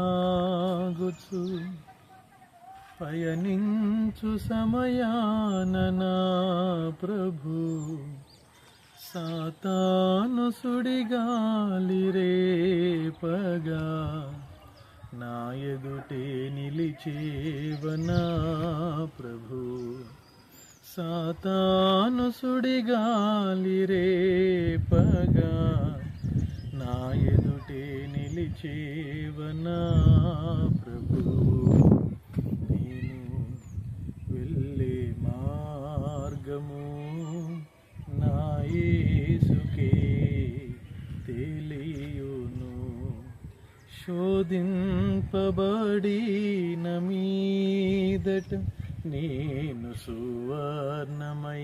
విశ్వాసనావసాగుచు పయనించు సమయాన నా ప్రభు సాతాను సుడిగాలి రేపగా నా ఎదుటే నిలిచేవనా ప్రభు సాతాను సుడిగాలి రేపగా నా ఎదుటే నిలిచేవనా ప్రభు నేను వెళ్ళే మార్గము నా యేసుకే తెలియును శోధింపబడిన మీదట నేను సువర్ణమై